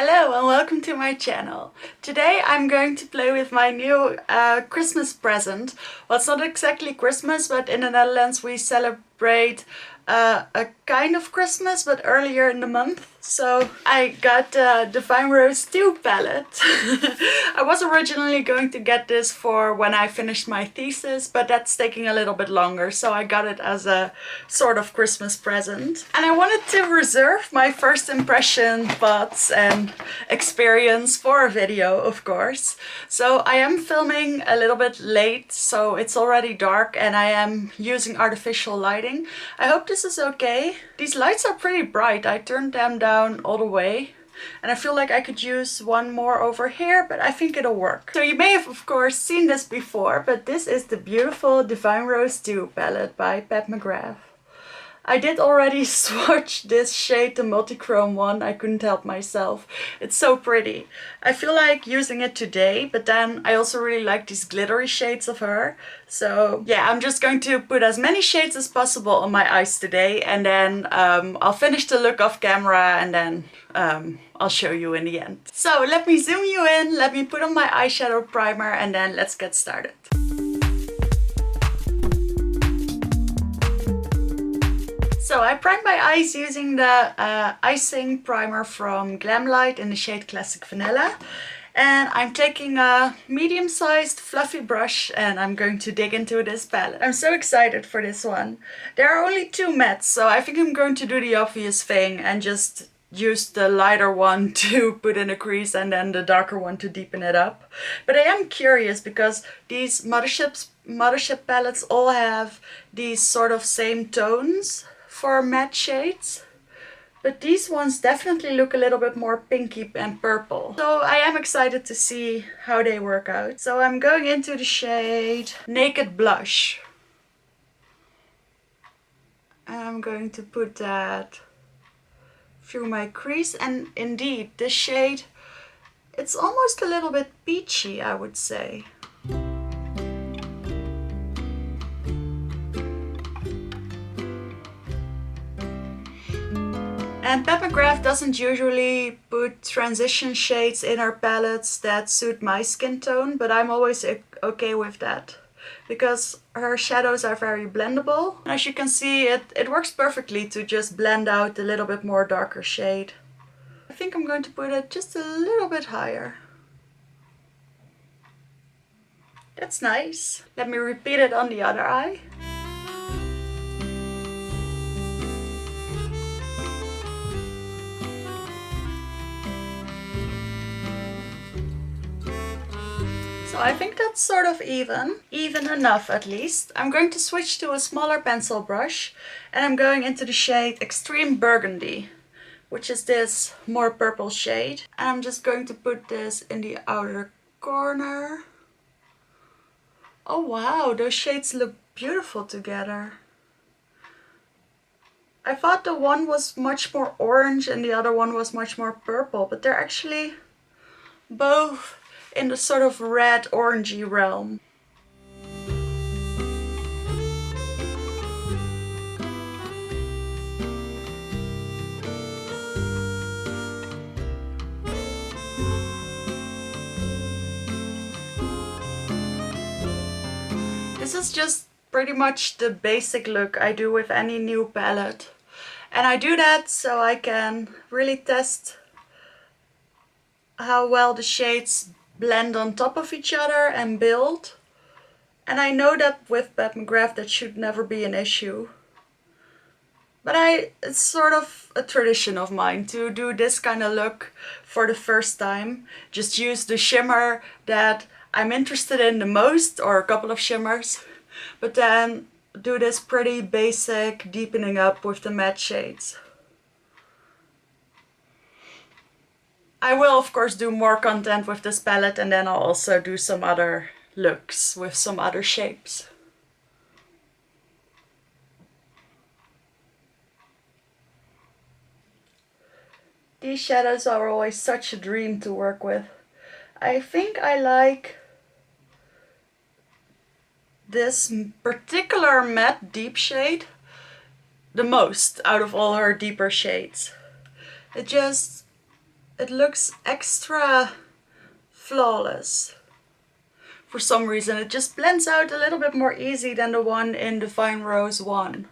Hello and welcome to my channel. Today I'm going to play with my new Christmas present. Well, it's not exactly Christmas, but in the Netherlands we celebrate a kind of Christmas, but earlier in the month. So I got the Divine Rose 2 palette. I was originally going to get this for when I finished my thesis, but that's taking a little bit longer, so I got it as a sort of Christmas present. And I wanted to reserve my first impression thoughts and experience for a video, of course. So I am filming a little bit late, so it's already dark and I am using artificial lighting. I hope this is okay. These lights are pretty bright. I turned them down all the way. And I feel like I could use one more over here, but I think it'll work. So you may have, of course, seen this before, but this is the beautiful Divine Rose 2 palette by Pat McGrath. I did already swatch this shade, the multi-chrome one. I couldn't help myself. It's so pretty. I feel like using it today, but then I also really like these glittery shades of her. So yeah, I'm just going to put as many shades as possible on my eyes today, and then I'll finish the look off camera and then I'll show you in the end. So let me zoom you in, let me put on my eyeshadow primer, and then let's get started. So I primed my eyes using the icing primer from Glamlight in the shade Classic Vanilla. And I'm taking a medium-sized fluffy brush and I'm going to dig into this palette. I'm so excited for this one. There are only two mattes, so I think I'm going to do the obvious thing and just use the lighter one to put in a crease and then the darker one to deepen it up. But I am curious because these mothership palettes all have these sort of same tones for matte shades, but these ones definitely look a little bit more pinky and purple. So I am excited to see how they work out. So I'm going into the shade Naked Blush. And I'm going to put that through my crease, and indeed this shade, it's almost a little bit peachy, I would say. And Pat McGrath doesn't usually put transition shades in her palettes that suit my skin tone, but I'm always okay with that because her shadows are very blendable. As you can see, it works perfectly to just blend out a little bit more darker shade. I think I'm going to put it just a little bit higher. That's nice. Let me repeat it on the other eye. So I think that's sort of even enough at least. I'm going to switch to a smaller pencil brush and I'm going into the shade Extreme Burgundy, which is this more purple shade. And I'm just going to put this in the outer corner. Oh wow, those shades look beautiful together. I thought the one was much more orange and the other one was much more purple, but they're actually both in the sort of red orangey realm. This is just pretty much the basic look I do with any new palette. And I do that so I can really test how well the shades blend on top of each other and build. And I know that with Pat McGrath that should never be an issue. But it's sort of a tradition of mine to do this kind of look for the first time. Just use the shimmer that I'm interested in the most, or a couple of shimmers, but then do this pretty basic deepening up with the matte shades. I will of course do more content with this palette, and then I'll also do some other looks with some other shapes. These shadows are always such a dream to work with. I think I like this particular matte deep shade the most out of all her deeper shades. It it looks extra flawless. For some reason, it just blends out a little bit more easy than the one in Divine Rose 1.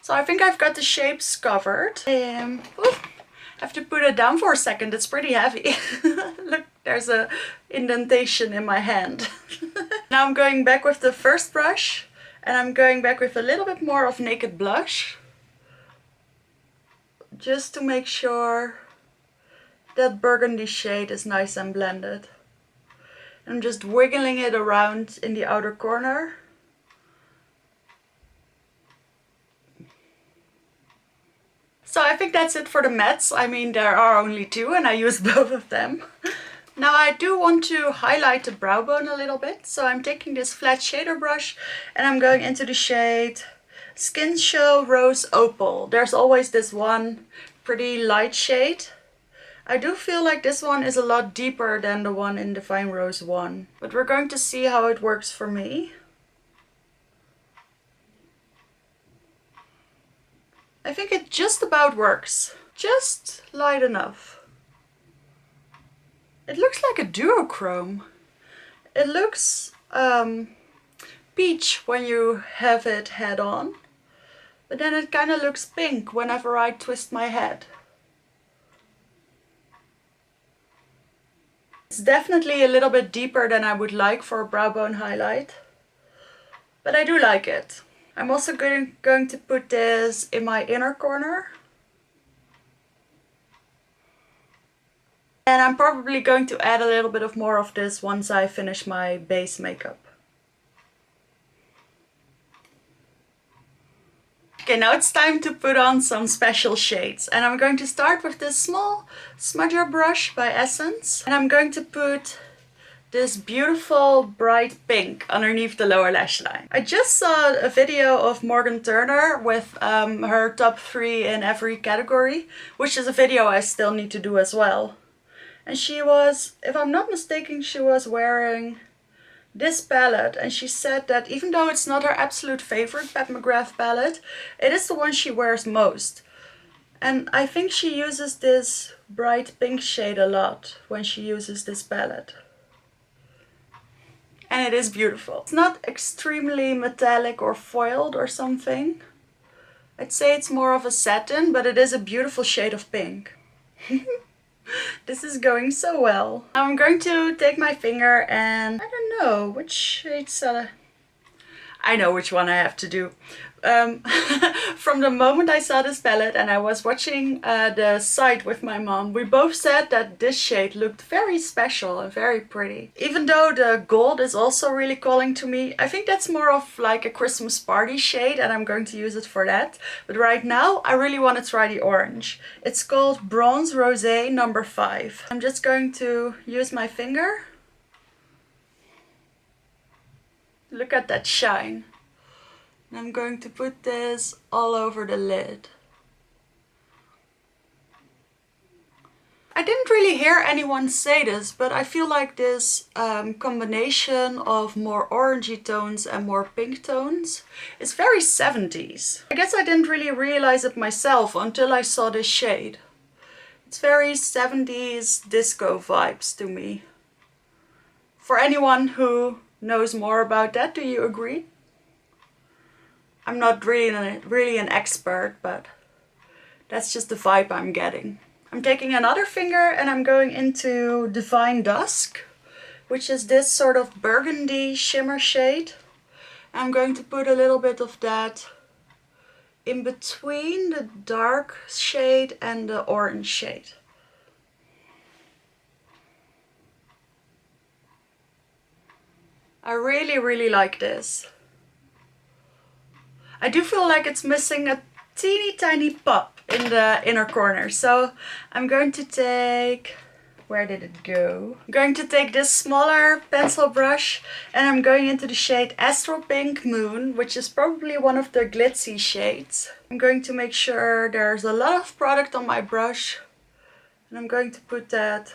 So I think I've got the shapes covered. Have to put it down for a second, it's pretty heavy. Look, there's a indentation in my hand. Now I'm going back with the first brush, and I'm going back with a little bit more of Naked Blush, just to make sure that burgundy shade is nice and blended. I'm just wiggling it around in the outer corner. So I think that's it for the mattes. I mean, there are only two and I use both of them. Now I do want to highlight the brow bone a little bit. So I'm taking this flat shader brush and I'm going into the shade Skin Show Rose Opal. There's always this one pretty light shade. I do feel like this one is a lot deeper than the one in Divine Rose 1. But we're going to see how it works for me. I think it just about works. Just light enough. It looks like a duochrome. It looks peach when you have it head on. But then it kind of looks pink whenever I twist my head. It's definitely a little bit deeper than I would like for a brow bone highlight. But I do like it. I'm also going to put this in my inner corner. And I'm probably going to add a little bit of more of this once I finish my base makeup. Okay, now it's time to put on some special shades. And I'm going to start with this small smudger brush by Essence. And I'm going to put this beautiful bright pink underneath the lower lash line. I just saw a video of Morgan Turner with her top 3 in every category, which is a video I still need to do as well. And she was, if I'm not mistaken, she was wearing this palette, and she said that even though it's not her absolute favorite Pat McGrath palette, it is the one she wears most. And I think she uses this bright pink shade a lot when she uses this palette. And it is beautiful. It's not extremely metallic or foiled or something. I'd say it's more of a satin, but it is a beautiful shade of pink. This is going so well. Now I'm going to take my finger and I don't know which shades I know which one I have to do. From the moment I saw this palette and I was watching the site with my mom, we both said that this shade looked very special and very pretty. Even though the gold is also really calling to me, I think that's more of like a Christmas party shade and I'm going to use it for that. But right now I really want to try the orange. It's called Bronze Rosé number 5. I'm just going to use my finger. Look at that shine. I'm going to put this all over the lid. I didn't really hear anyone say this, but I feel like this combination of more orangey tones and more pink tones is very 70s. I guess I didn't really realize it myself until I saw this shade. It's very 70s disco vibes to me. For anyone who knows more about that, do you agree? I'm not really an expert, but that's just the vibe I'm getting. I'm taking another finger and I'm going into Divine Dusk, which is this sort of burgundy shimmer shade. I'm going to put a little bit of that in between the dark shade and the orange shade. I really like this. I do feel like it's missing a teeny tiny pop in the inner corner. So I'm going to take, where did it go? I'm going to take this smaller pencil brush and I'm going into the shade Astral Pink Moon, which is probably one of the glitzy shades. I'm going to make sure there's a lot of product on my brush and I'm going to put that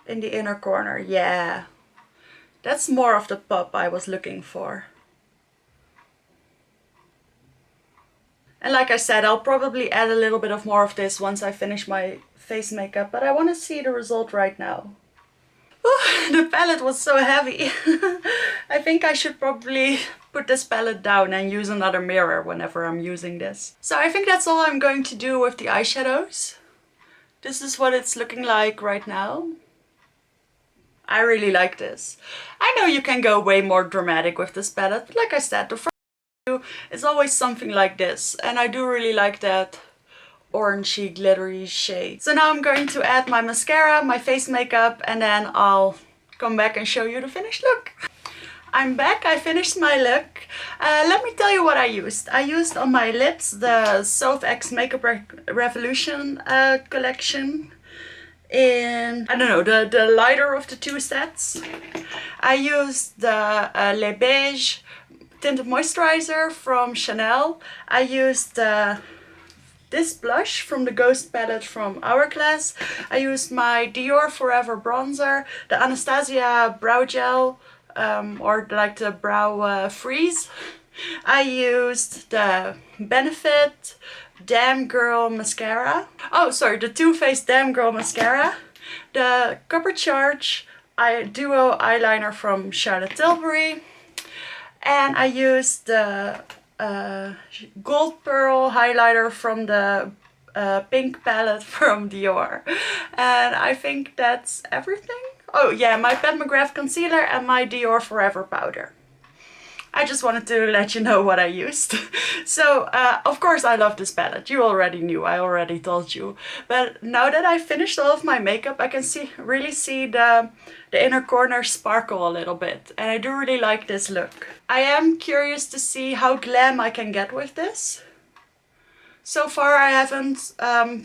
in the inner corner. Yeah, that's more of the pop I was looking for. And like I said, I'll probably add a little bit of more of this once I finish my face makeup, but I want to see the result right now. Ooh, the palette was so heavy. I think I should probably put this palette down and use another mirror whenever I'm using this. So I think that's all I'm going to do with the eyeshadows. This is what it's looking like right now. I really like this. I know you can go way more dramatic with this palette, but like I said, the first is always something like this, and I do really like that orangey glittery shade. So now I'm going to add my mascara, my face makeup, and then I'll come back and show you the finished look. I'm back, I finished my look. Let me tell you what I used. I used on my lips the South X Makeup Revolution collection in, I don't know, the lighter of the two sets. I used the Le Beige tinted moisturizer from Chanel. I used this blush from the Ghost palette from Hourglass. I used my Dior Forever bronzer, the Anastasia brow gel, or like the brow freeze. I used the Benefit Damn Girl mascara. Oh, sorry, the Too Faced Damn Girl mascara. The Copper Charge Duo eyeliner from Charlotte Tilbury. And I used the Gold Pearl highlighter from the pink palette from Dior. And I think that's everything. Oh yeah, my Pat McGrath concealer and my Dior Forever powder. I just wanted to let you know what I used. So, of course I love this palette. You already knew, I already told you. But now that I've finished all of my makeup, I can really see the inner corner sparkle a little bit. And I do really like this look. I am curious to see how glam I can get with this. So far I haven't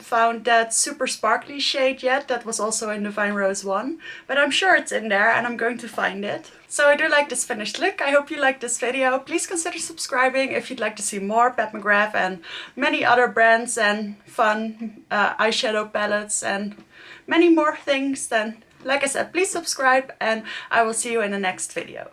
found that super sparkly shade yet. That was also in Divine Rose 1. But I'm sure it's in there and I'm going to find it. So I do like this finished look. I hope you liked this video. Please consider subscribing if you'd like to see more Pat McGrath and many other brands and fun eyeshadow palettes and many more things. Then, like I said, please subscribe and I will see you in the next video.